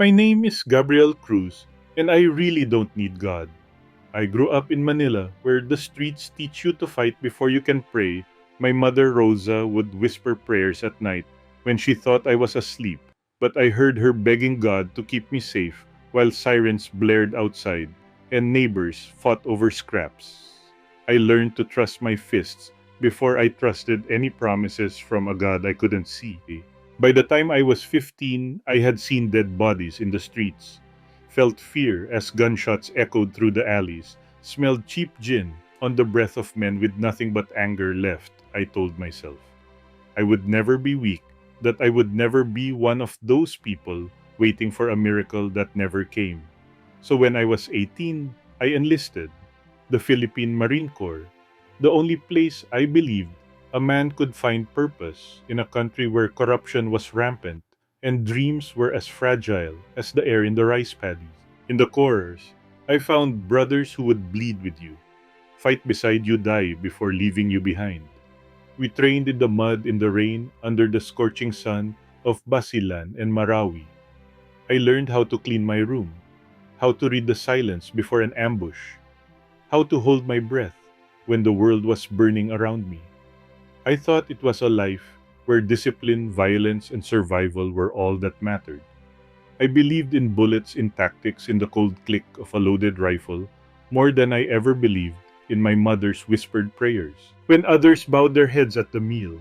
My name is Gabriel Cruz, and I really don't need God. I grew up in Manila, where the streets teach you to fight before you can pray. My mother, Rosa, would whisper prayers at night when she thought I was asleep, but I heard her begging God to keep me safe while sirens blared outside and neighbors fought over scraps. I learned to trust my fists before I trusted any promises from a God I couldn't see. By the time I was 15, I had seen dead bodies in the streets, felt fear as gunshots echoed through the alleys, smelled cheap gin on the breath of men with nothing but anger left. I told myself I would never be weak, that I would never be one of those people waiting for a miracle that never came. So when I was 18, I enlisted the Philippine Marine Corps, the only place I believed a man could find purpose in a country where corruption was rampant and dreams were as fragile as the air in the rice paddies. In the Corps, I found brothers who would bleed with you, fight beside you, die before leaving you behind. We trained in the mud, in the rain, under the scorching sun of Basilan and Marawi. I learned how to clean my room, how to read the silence before an ambush, how to hold my breath when the world was burning around me. I thought it was a life where discipline, violence, and survival were all that mattered. I believed in bullets, in tactics, in the cold click of a loaded rifle, more than I ever believed in my mother's whispered prayers. When others bowed their heads at the meal,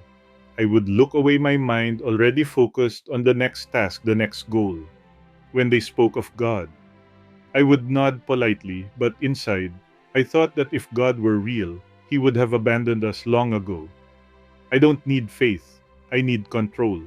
I would look away, my mind already focused on the next task, the next goal. When they spoke of God, I would nod politely, but inside, I thought that if God were real, He would have abandoned us long ago. I don't need faith, I need control.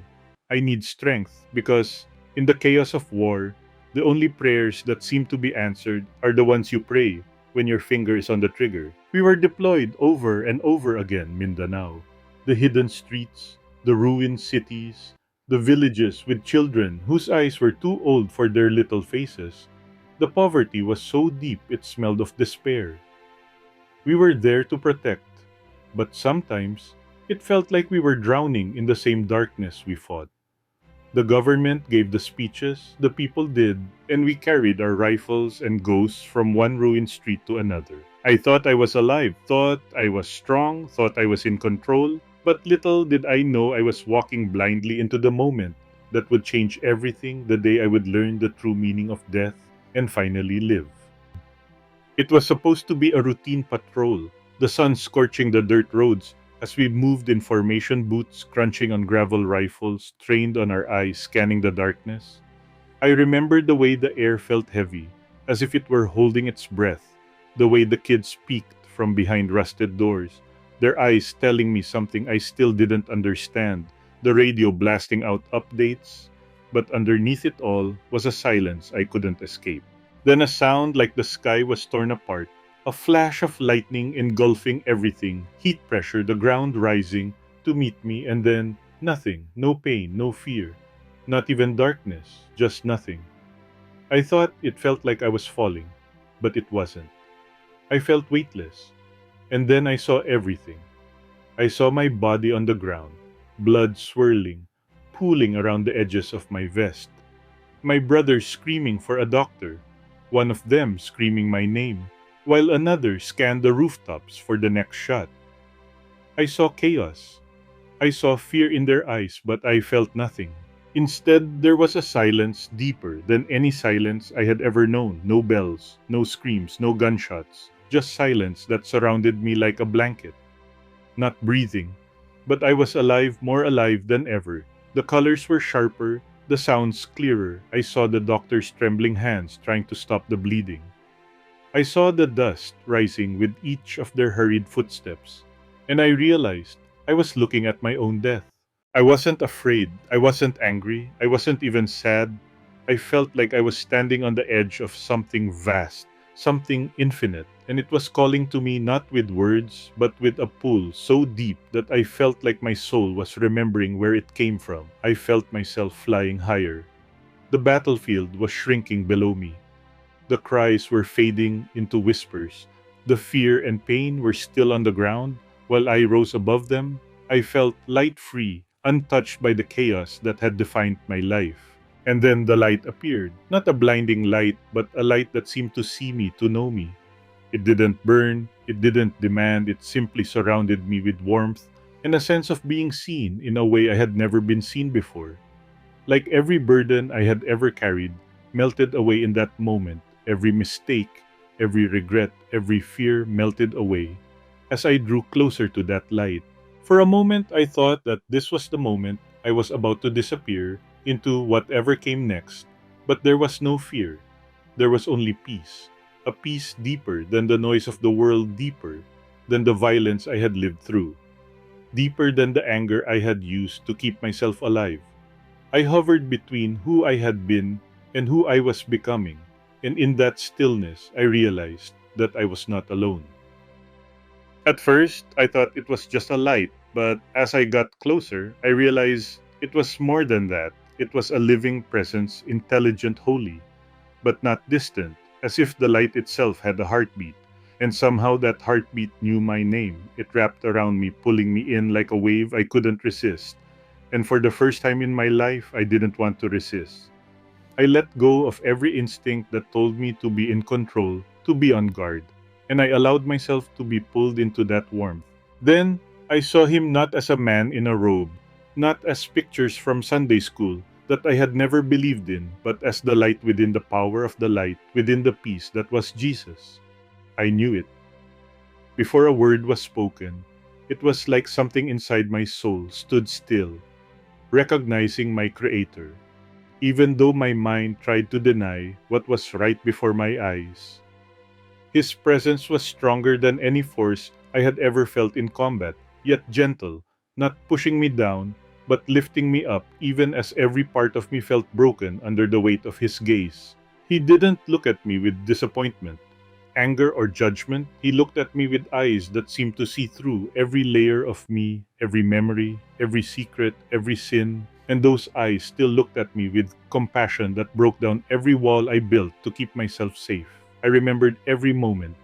I need strength, because in the chaos of war, the only prayers that seem to be answered are the ones you pray when your finger is on the trigger. We were deployed over and over again, Mindanao. The hidden streets, the ruined cities, the villages with children whose eyes were too old for their little faces. The poverty was so deep it smelled of despair. We were there to protect, but sometimes it felt like we were drowning in the same darkness we fought. The government gave the speeches, the people did, and we carried our rifles and ghosts from one ruined street to another. I thought I was alive, thought I was strong, thought I was in control, but little did I know I was walking blindly into the moment that would change everything, the day I would learn the true meaning of death and finally live. It was supposed to be a routine patrol, the sun scorching the dirt roads as we moved in formation, boots crunching on gravel, rifles trained on our eyes scanning the darkness. I remembered the way the air felt heavy, as if it were holding its breath, the way the kids peeked from behind rusted doors, their eyes telling me something I still didn't understand, the radio blasting out updates, but underneath it all was a silence I couldn't escape. Then a sound like the sky was torn apart, a flash of lightning engulfing everything, heat pressure, the ground rising to meet me, and then nothing, no pain, no fear, not even darkness, just nothing. I thought it felt like I was falling, but it wasn't. I felt weightless, and then I saw everything. I saw my body on the ground, blood swirling, pooling around the edges of my vest. My brothers screaming for a doctor, one of them screaming my name, while another scanned the rooftops for the next shot. I saw chaos. I saw fear in their eyes, but I felt nothing. Instead, there was a silence deeper than any silence I had ever known. No bells, no screams, no gunshots, just silence that surrounded me like a blanket. Not breathing, but I was alive, more alive than ever. The colors were sharper, the sounds clearer. I saw the doctor's trembling hands trying to stop the bleeding. I saw the dust rising with each of their hurried footsteps, and I realized I was looking at my own death. I wasn't afraid, I wasn't angry, I wasn't even sad. I felt like I was standing on the edge of something vast, something infinite, and it was calling to me not with words, but with a pull so deep that I felt like my soul was remembering where it came from. I felt myself flying higher. The battlefield was shrinking below me. The cries were fading into whispers. The fear and pain were still on the ground, while I rose above them. I felt light free, untouched by the chaos that had defined my life. And then the light appeared. Not a blinding light, but a light that seemed to see me, to know me. It didn't burn, it didn't demand, it simply surrounded me with warmth and a sense of being seen in a way I had never been seen before. Like every burden I had ever carried melted away in that moment. Every mistake, every regret, every fear melted away as I drew closer to that light. For a moment, I thought that this was the moment I was about to disappear into whatever came next, but there was no fear. There was only peace, a peace deeper than the noise of the world, deeper than the violence I had lived through, deeper than the anger I had used to keep myself alive. I hovered between who I had been and who I was becoming, and in that stillness I realized that I was not alone. At first, I thought it was just a light, but as I got closer, I realized it was more than that. It was a living presence, intelligent, holy, but not distant, as if the light itself had a heartbeat. And somehow that heartbeat knew my name. It wrapped around me, pulling me in like a wave I couldn't resist. And for the first time in my life, I didn't want to resist. I let go of every instinct that told me to be in control, to be on guard, and I allowed myself to be pulled into that warmth. Then I saw him not as a man in a robe, not as pictures from Sunday school that I had never believed in, but as the light within the power of the light, within the peace that was Jesus. I knew it. Before a word was spoken, it was like something inside my soul stood still, recognizing my Creator, even though my mind tried to deny what was right before my eyes. His presence was stronger than any force I had ever felt in combat, yet gentle, not pushing me down, but lifting me up even as every part of me felt broken under the weight of his gaze. He didn't look at me with disappointment, anger, or judgment. He looked at me with eyes that seemed to see through every layer of me, every memory, every secret, every sin. And those eyes still looked at me with compassion that broke down every wall I built to keep myself safe. I remembered every moment.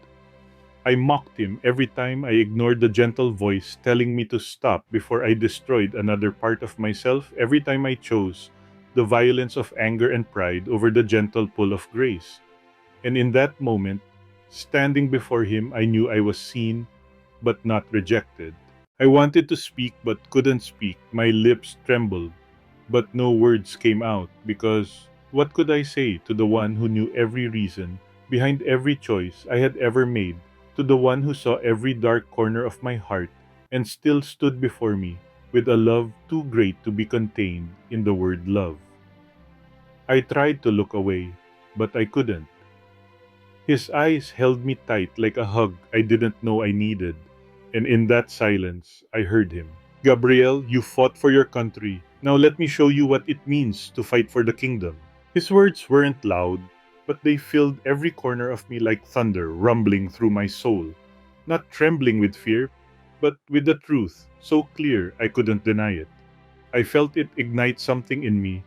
I mocked him every time I ignored the gentle voice telling me to stop before I destroyed another part of myself, every time I chose the violence of anger and pride over the gentle pull of grace. And in that moment, standing before him, I knew I was seen but not rejected. I wanted to speak but couldn't speak. My lips trembled, but no words came out because what could I say to the one who knew every reason behind every choice I had ever made, to the one who saw every dark corner of my heart and still stood before me with a love too great to be contained in the word love? I tried to look away, but I couldn't. His eyes held me tight like a hug I didn't know I needed, and in that silence I heard him. Gabriel, you fought for your country. Now let me show you what it means to fight for the kingdom. His words weren't loud, but they filled every corner of me like thunder rumbling through my soul. Not trembling with fear, but with the truth, so clear I couldn't deny it. I felt it ignite something in me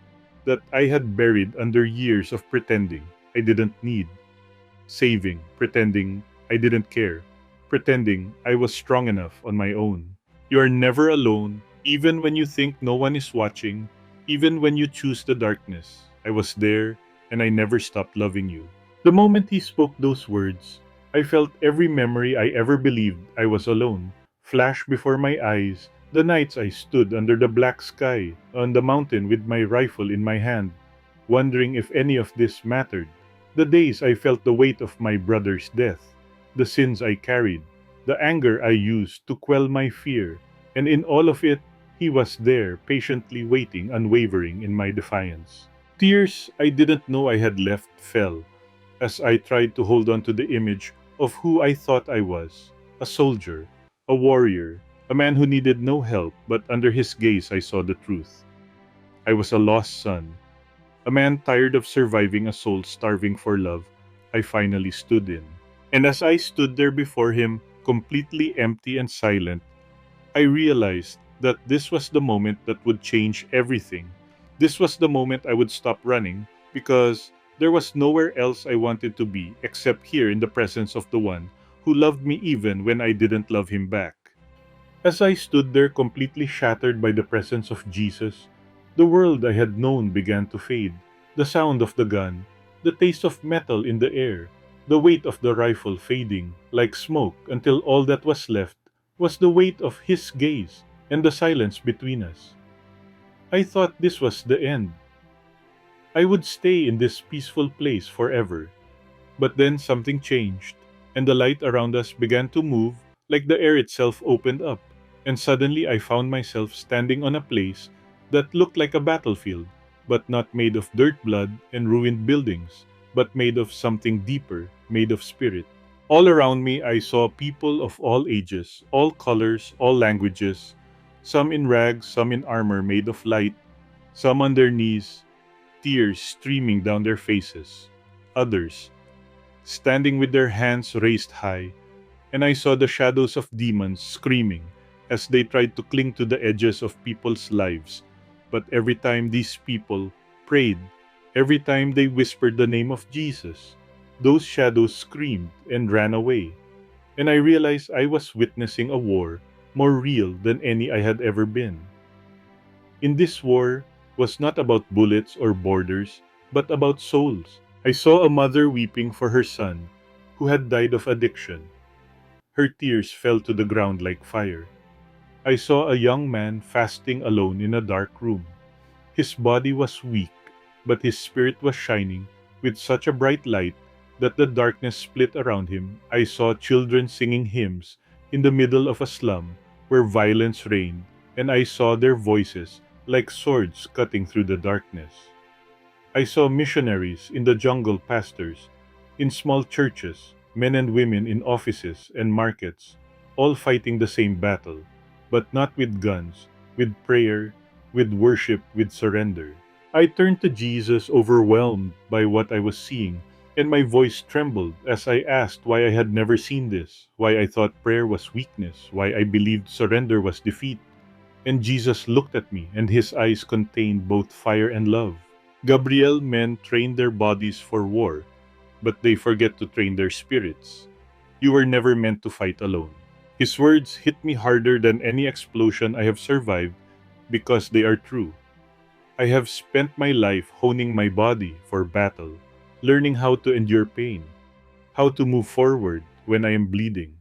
that I had buried under years of pretending I didn't need, saving, pretending I didn't care, pretending I was strong enough on my own. You are never alone, even when you think no one is watching, even when you choose the darkness. I was there, and I never stopped loving you. The moment he spoke those words, I felt every memory I ever believed I was alone flash before my eyes. The nights I stood under the black sky on the mountain with my rifle in my hand, wondering if any of this mattered. The days I felt the weight of my brother's death, the sins I carried, the anger I used to quell my fear, and in all of it, he was there, patiently waiting, unwavering in my defiance. Tears I didn't know I had left fell as I tried to hold on to the image of who I thought I was, a soldier, a warrior, a man who needed no help, but under his gaze I saw the truth. I was a lost son, a man tired of surviving, a soul starving for love I finally stood in. And as I stood there before him, completely empty and silent, I realized that this was the moment that would change everything. This was the moment I would stop running because there was nowhere else I wanted to be except here in the presence of the one who loved me even when I didn't love him back. As I stood there completely shattered by the presence of Jesus, The world I had known began to fade. The sound of the gun, the taste of metal in the air, the weight of the rifle fading like smoke until all that was left was the weight of his gaze and the silence between us. I thought this was the end. I would stay in this peaceful place forever. But then something changed, and the light around us began to move like the air itself opened up. And suddenly I found myself standing on a place that looked like a battlefield, but not made of dirt, blood, and ruined buildings, but made of something deeper, made of spirit. All around me I saw people of all ages, all colors, all languages, some in rags, some in armor made of light, some on their knees, tears streaming down their faces. Others, standing with their hands raised high, and I saw the shadows of demons screaming as they tried to cling to the edges of people's lives. But every time these people prayed, every time they whispered the name of Jesus, those shadows screamed and ran away. And I realized I was witnessing a war more real than any I had ever been. In this war was not about bullets or borders, but about souls. I saw a mother weeping for her son, who had died of addiction. Her tears fell to the ground like fire. I saw a young man fasting alone in a dark room. His body was weak, but his spirit was shining with such a bright light that the darkness split around him. I saw children singing hymns in the middle of a slum where violence reigned, and I saw their voices like swords cutting through the darkness. I saw missionaries in the jungle, pastors in small churches, men and women in offices and markets, all fighting the same battle, but not with guns, with prayer, with worship, with surrender. I turned to Jesus, overwhelmed by what I was seeing, and my voice trembled as I asked why I had never seen this, why I thought prayer was weakness, why I believed surrender was defeat. And Jesus looked at me, and his eyes contained both fire and love. Gabriel, men train their bodies for war, but they forget to train their spirits. You were never meant to fight alone. His words hit me harder than any explosion I have survived because they are true. I have spent my life honing my body for battle, learning how to endure pain, how to move forward when I am bleeding,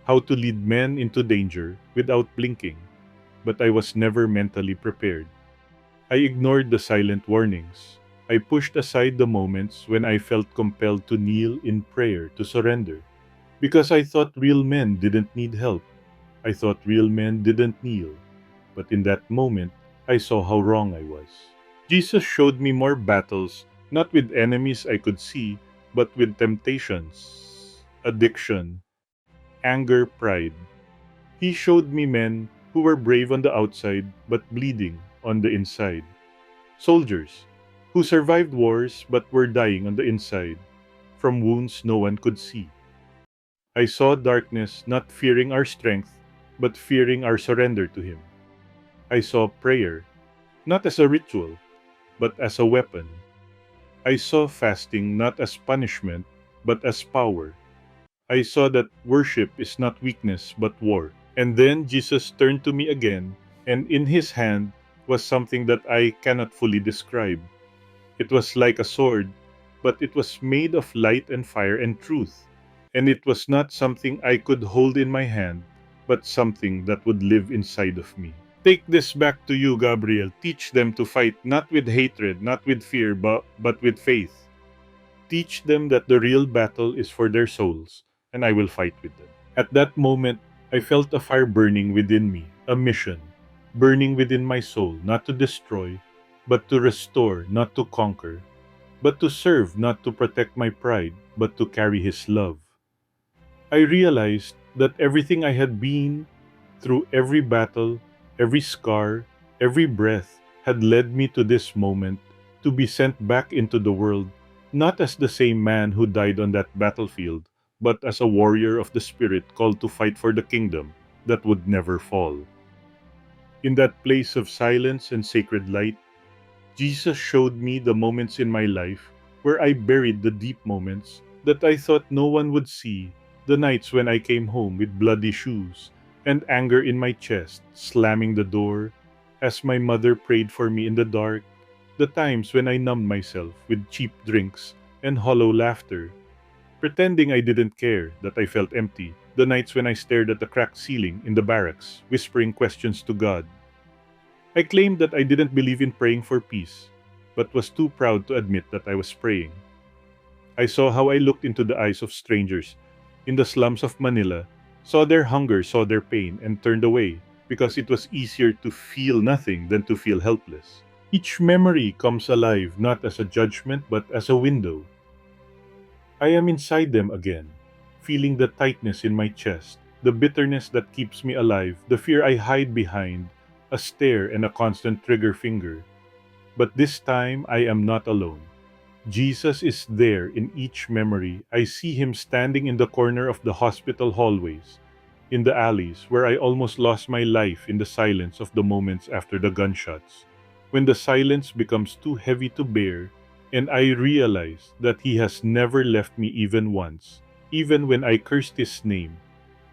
how to lead men into danger without blinking, but I was never mentally prepared. I ignored the silent warnings. I pushed aside the moments when I felt compelled to kneel in prayer to surrender. Because I thought real men didn't need help. I thought real men didn't kneel. But in that moment, I saw how wrong I was. Jesus showed me more battles, not with enemies I could see, but with temptations, addiction, anger, pride. He showed me men who were brave on the outside but bleeding on the inside. Soldiers who survived wars but were dying on the inside from wounds no one could see. I saw darkness not fearing our strength but fearing our surrender to Him. I saw prayer not as a ritual but as a weapon. I saw fasting not as punishment but as power. I saw that worship is not weakness but war. And then Jesus turned to me again, and in his hand was something that I cannot fully describe. It was like a sword, but it was made of light and fire and truth. And it was not something I could hold in my hand, but something that would live inside of me. Take this back to you, Gabriel. Teach them to fight not with hatred, not with fear, but with faith. Teach them that the real battle is for their souls, and I will fight with them. At that moment, I felt a fire burning within me, a mission, burning within my soul, not to destroy, but to restore, not to conquer, but to serve, not to protect my pride, but to carry His love. I realized that everything I had been through, every battle, every scar, every breath, had led me to this moment, to be sent back into the world, not as the same man who died on that battlefield, but as a warrior of the Spirit called to fight for the kingdom that would never fall. In that place of silence and sacred light, Jesus showed me the moments in my life where I buried the deep moments that I thought no one would see, the nights when I came home with bloody shoes and anger in my chest, slamming the door. as my mother prayed for me in the dark, the times when I numbed myself with cheap drinks and hollow laughter, pretending I didn't care that I felt empty, the nights when I stared at the cracked ceiling in the barracks, whispering questions to God. I claimed that I didn't believe in praying for peace, but was too proud to admit that I was praying. I saw how I looked into the eyes of strangers in the slums of Manila, saw their hunger, saw their pain, and turned away because it was easier to feel nothing than to feel helpless. Each memory comes alive not as a judgment but as a window. I am inside them again, feeling the tightness in my chest, the bitterness that keeps me alive, the fear I hide behind, a stare and a constant trigger finger. But this time I am not alone. Jesus is there in each memory. I see him standing in the corner of the hospital hallways, in the alleys where I almost lost my life in the silence of the moments after the gunshots. When the silence becomes too heavy to bear, and I realize that he has never left me even once, even when I cursed his name,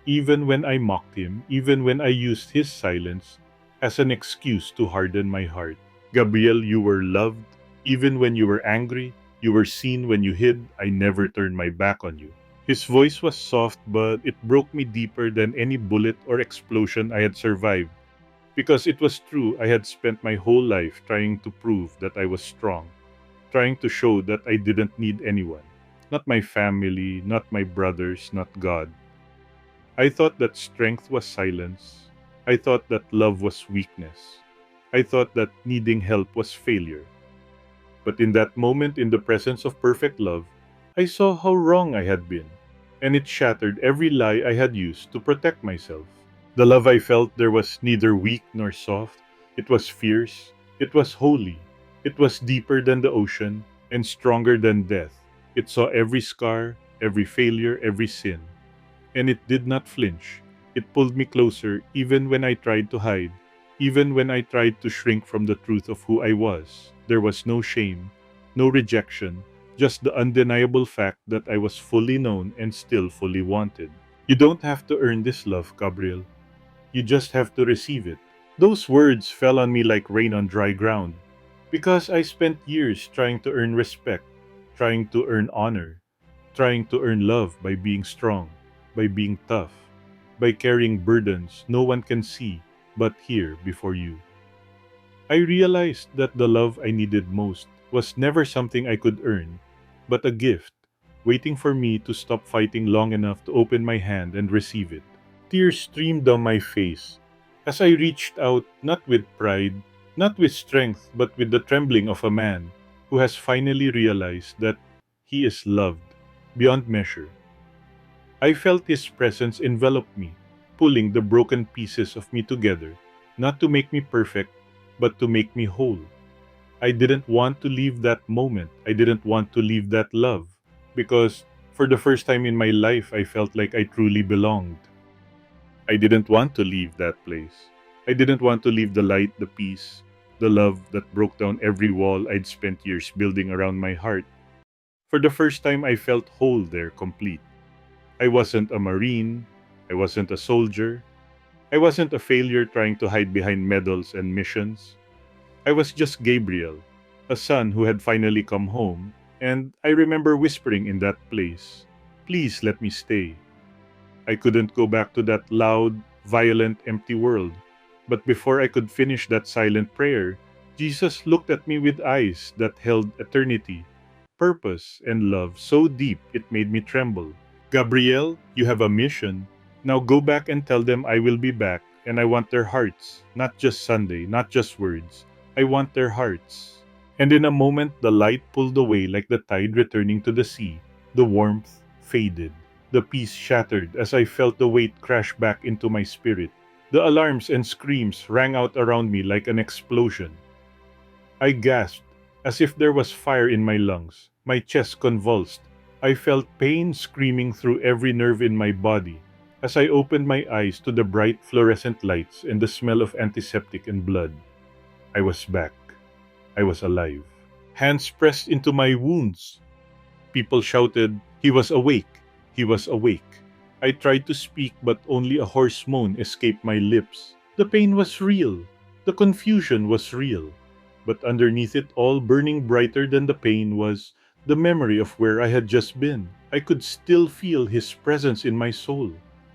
even when I mocked him, even when I used his silence as an excuse to harden my heart. Gabriel, you were loved, even when you were angry, you were seen when you hid. I never turned my back on you. His voice was soft, but it broke me deeper than any bullet or explosion I had survived. Because it was true, I had spent my whole life trying to prove that I was strong, trying to show that I didn't need anyone. Not my family, not my brothers, not God. I thought that strength was silence. I thought that love was weakness. I thought that needing help was failure. But in that moment, in the presence of perfect love, I saw how wrong I had been, and it shattered every lie I had used to protect myself. The love I felt there was neither weak nor soft. It was fierce. It was holy. It was deeper than the ocean and stronger than death. It saw every scar, every failure, every sin. And it did not flinch. It pulled me closer even when I tried to hide, even when I tried to shrink from the truth of who I was. There was no shame, no rejection, just the undeniable fact that I was fully known and still fully wanted. You don't have to earn this love, Gabriel. You just have to receive it. Those words fell on me like rain on dry ground, because I spent years trying to earn respect, trying to earn honor, trying to earn love by being strong, by being tough, by carrying burdens no one can see but hear before you. I realized that the love I needed most was never something I could earn, but a gift, waiting for me to stop fighting long enough to open my hand and receive it. Tears streamed down my face as I reached out, not with pride, not with strength, but with the trembling of a man who has finally realized that he is loved beyond measure. I felt his presence envelop me, pulling the broken pieces of me together, not to make me perfect, but to make me whole. I didn't want to leave that moment. I didn't want to leave that love, because for the first time in my life, I felt like I truly belonged. I didn't want to leave that place. I didn't want to leave the light, the peace, the love that broke down every wall I'd spent years building around my heart. For the first time, I felt whole there, complete. I wasn't a marine. I wasn't a soldier. I wasn't a failure trying to hide behind medals and missions. I was just Gabriel, a son who had finally come home, and I remember whispering in that place, "Please let me stay." I couldn't go back to that loud, violent, empty world. But before I could finish that silent prayer, Jesus looked at me with eyes that held eternity, purpose, and love so deep it made me tremble. "Gabriel, you have a mission. Now go back and tell them I will be back, and I want their hearts. Not just Sunday, not just words. I want their hearts." And in a moment, the light pulled away like the tide returning to the sea. The warmth faded. The peace shattered as I felt the weight crash back into my spirit. The alarms and screams rang out around me like an explosion. I gasped, as if there was fire in my lungs. My chest convulsed. I felt pain screaming through every nerve in my body as I opened my eyes to the bright fluorescent lights and the smell of antiseptic and blood. I was back. I was alive. Hands pressed into my wounds. People shouted, "He was awake! He was awake!" I tried to speak, but only a hoarse moan escaped my lips. The pain was real. The confusion was real, but underneath it all, burning brighter than the pain, was the memory of where I had just been. I could still feel his presence in my soul,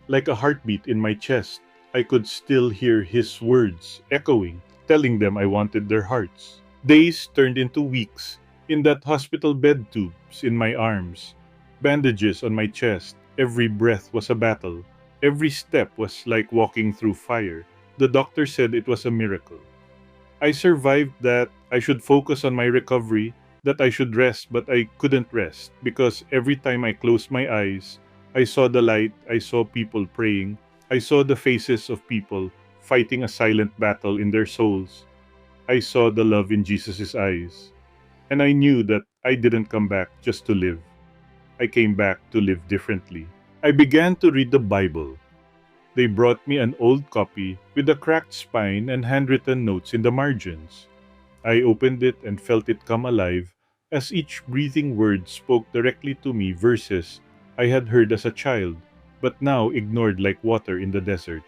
like a heartbeat in my chest. I could still hear his words echoing, telling them I wanted their hearts. Days turned into weeks, in that hospital bed, tubes in my arms, bandages on my chest. Every breath was a battle. Every step was like walking through fire. The doctor said it was a miracle. I survived that. I should focus on my recovery, that I should rest, but I couldn't rest because every time I closed my eyes, I saw the light, I saw people praying, I saw the faces of people fighting a silent battle in their souls. I saw the love in Jesus' eyes. And I knew that I didn't come back just to live. I came back to live differently. I began to read the Bible. They brought me an old copy with a cracked spine and handwritten notes in the margins. I opened it and felt it come alive as each breathing word spoke directly to me, verses I had heard as a child, but now ignored like water in the desert.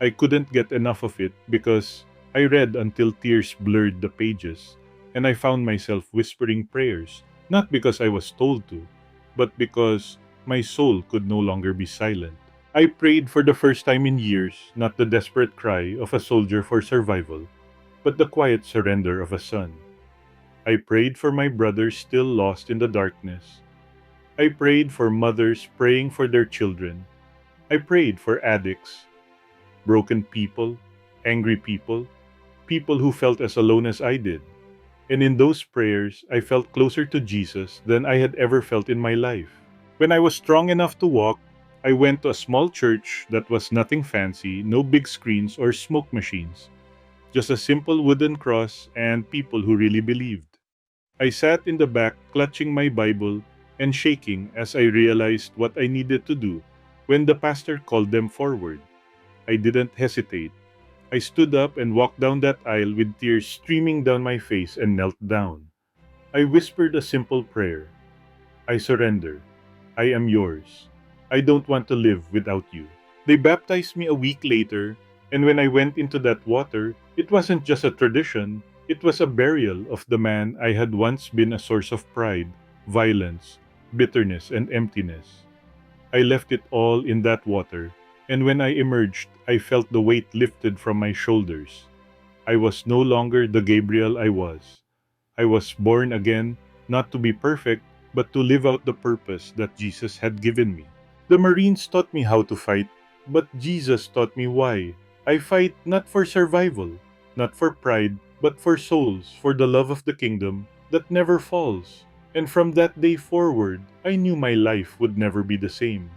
I couldn't get enough of it because I read until tears blurred the pages, and I found myself whispering prayers, not because I was told to, but because my soul could no longer be silent. I prayed for the first time in years, not the desperate cry of a soldier for survival, but the quiet surrender of a son. I prayed for my brothers still lost in the darkness. I prayed for mothers praying for their children. I prayed for addicts, broken people, angry people, people who felt as alone as I did. And in those prayers, I felt closer to Jesus than I had ever felt in my life. When I was strong enough to walk, I went to a small church that was nothing fancy, no big screens or smoke machines, just a simple wooden cross and people who really believed. I sat in the back, clutching my Bible and shaking as I realized what I needed to do when the pastor called them forward. I didn't hesitate. I stood up and walked down that aisle with tears streaming down my face and knelt down. I whispered a simple prayer. I surrender. I am yours. I don't want to live without you. They baptized me a week later, and when I went into that water, it wasn't just a tradition, it was a burial of the man I had once been a source of pride, violence, bitterness, and emptiness. I left it all in that water, and when I emerged, I felt the weight lifted from my shoulders. I was no longer the Gabriel I was. I was born again, not to be perfect, but to live out the purpose that Jesus had given me. The Marines taught me how to fight, but Jesus taught me why. I fight not for survival, not for pride, but for souls, for the love of the kingdom that never falls. And from that day forward, I knew my life would never be the same.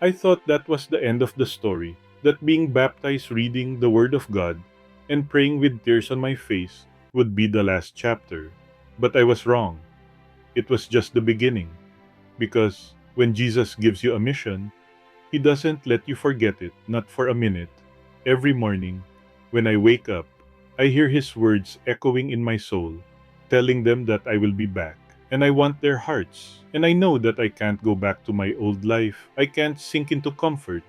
I thought that was the end of the story, that being baptized, reading the Word of God, and praying with tears on my face would be the last chapter. But I was wrong. It was just the beginning. Because when Jesus gives you a mission, He doesn't let you forget it, not for a minute. Every morning, when I wake up, I hear His words echoing in my soul, telling them that I will be back. And I want their hearts. And I know that I can't go back to my old life. I can't sink into comfort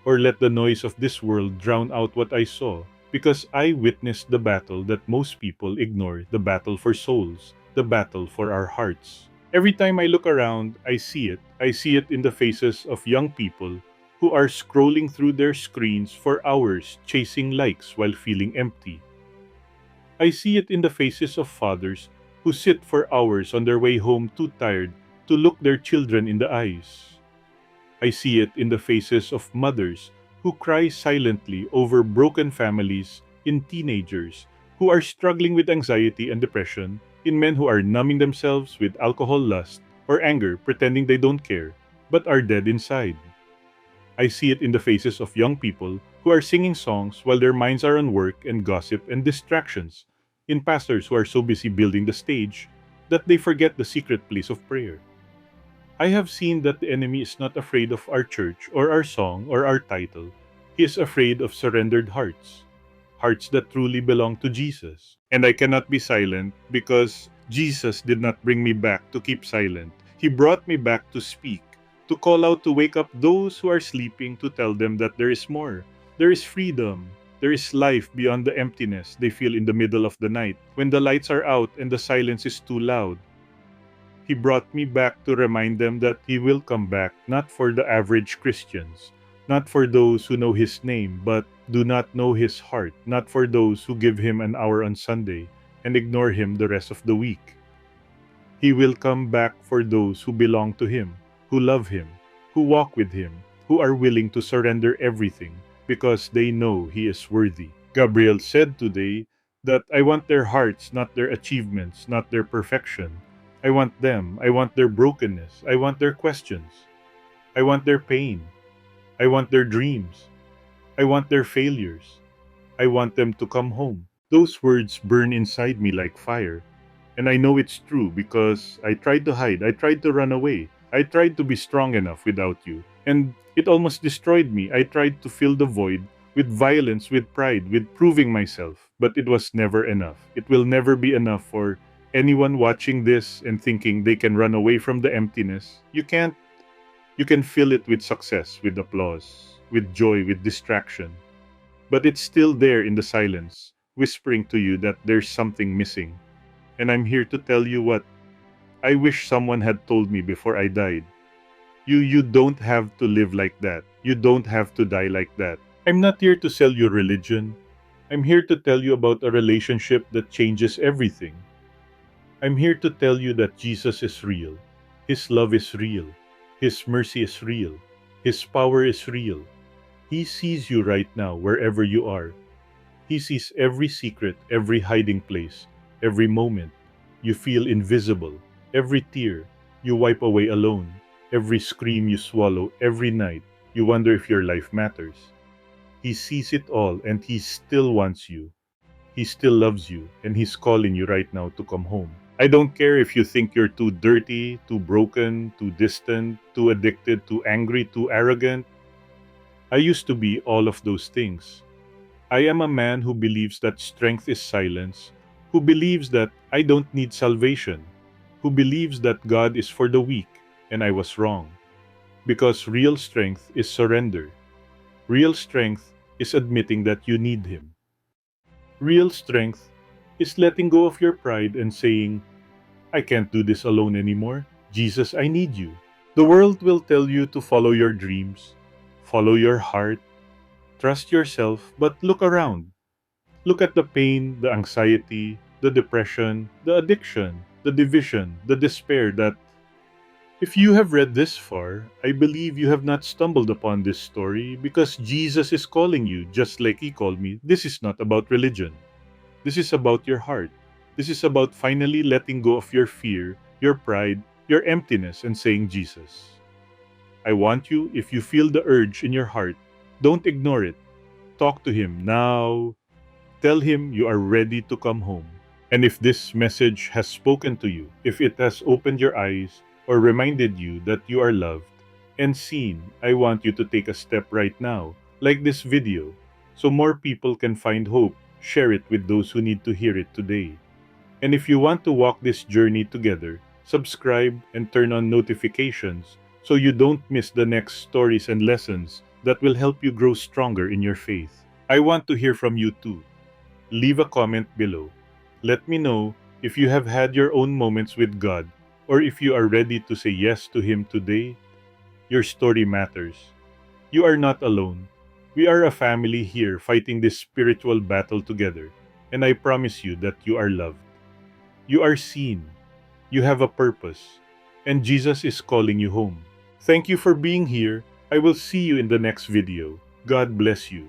or let the noise of this world drown out what I saw, because I witnessed the battle that most people ignore, the battle for souls, the battle for our hearts. Every time I look around, I see it. I see it in the faces of young people who are scrolling through their screens for hours, chasing likes while feeling empty. I see it in the faces of fathers who sit for hours on their way home too tired to look their children in the eyes. I see it in the faces of mothers who cry silently over broken families, in teenagers who are struggling with anxiety and depression, in men who are numbing themselves with alcohol lust or anger, pretending they don't care, but are dead inside. I see it in the faces of young people who are singing songs while their minds are on work and gossip and distractions, in pastors who are so busy building the stage that they forget the secret place of prayer. I have seen that the enemy is not afraid of our church or our song or our title. He is afraid of surrendered hearts, hearts that truly belong to Jesus. And I cannot be silent because Jesus did not bring me back to keep silent. He brought me back to speak, to call out, to wake up those who are sleeping, to tell them that there is more. There is freedom. There is life beyond the emptiness they feel in the middle of the night, when the lights are out and the silence is too loud. He brought me back to remind them that He will come back, not for the average Christians, not for those who know His name but do not know His heart, not for those who give Him an hour on Sunday and ignore Him the rest of the week. He will come back for those who belong to Him, who love Him, who walk with Him, who are willing to surrender everything because they know He is worthy. Gabriel said today that I want their hearts, not their achievements, not their perfection. I want them. I want their brokenness. I want their questions. I want their pain. I want their dreams. I want their failures. I want them to come home. Those words burn inside me like fire. And I know it's true because I tried to hide, I tried to run away, I tried to be strong enough without you. And it almost destroyed me. I tried to fill the void with violence, with pride, with proving myself. But it was never enough. It will never be enough for anyone watching this and thinking they can run away from the emptiness. You can't. You can fill it with success, with applause, with joy, with distraction. But it's still there in the silence, whispering to you that there's something missing. And I'm here to tell you what I wish someone had told me before I died. You don't have to live like that. You don't have to die like that. I'm not here to sell you religion. I'm here to tell you about a relationship that changes everything. I'm here to tell you that Jesus is real. His love is real. His mercy is real. His power is real. He sees you right now, wherever you are. He sees every secret, every hiding place, every moment. You feel invisible. Every tear you wipe away alone. Every scream you swallow every night. You wonder if your life matters. He sees it all and He still wants you. He still loves you and He's calling you right now to come home. I don't care if you think you're too dirty, too broken, too distant, too addicted, too angry, too arrogant. I used to be all of those things. I am a man who believes that strength is silence, who believes that I don't need salvation, who believes that God is for the weak, and I was wrong. Because real strength is surrender. Real strength is admitting that you need Him. Real strength is letting go of your pride and saying, I can't do this alone anymore. Jesus, I need you. The world will tell you to follow your dreams, follow your heart, trust yourself, but look around. Look at the pain, the anxiety, the depression, the addiction, the division, the despair that, if you have read this far, I believe you have not stumbled upon this story because Jesus is calling you just like He called me. This is not about religion. This is about your heart. This is about finally letting go of your fear, your pride, your emptiness, and saying, Jesus, I want you. If you feel the urge in your heart, don't ignore it. Talk to Him now. Tell Him you are ready to come home. And if this message has spoken to you, if it has opened your eyes or reminded you that you are loved and seen, I want you to take a step right now, like this video, so more people can find hope. Share it with those who need to hear it today. And if you want to walk this journey together, subscribe and turn on notifications so you don't miss the next stories and lessons that will help you grow stronger in your faith. I want to hear from you too. Leave a comment below. Let me know if you have had your own moments with God or if you are ready to say yes to Him today. Your story matters. You are not alone. We are a family here fighting this spiritual battle together, and I promise you that you are loved. You are seen. You have a purpose, and Jesus is calling you home. Thank you for being here. I will see you in the next video. God bless you.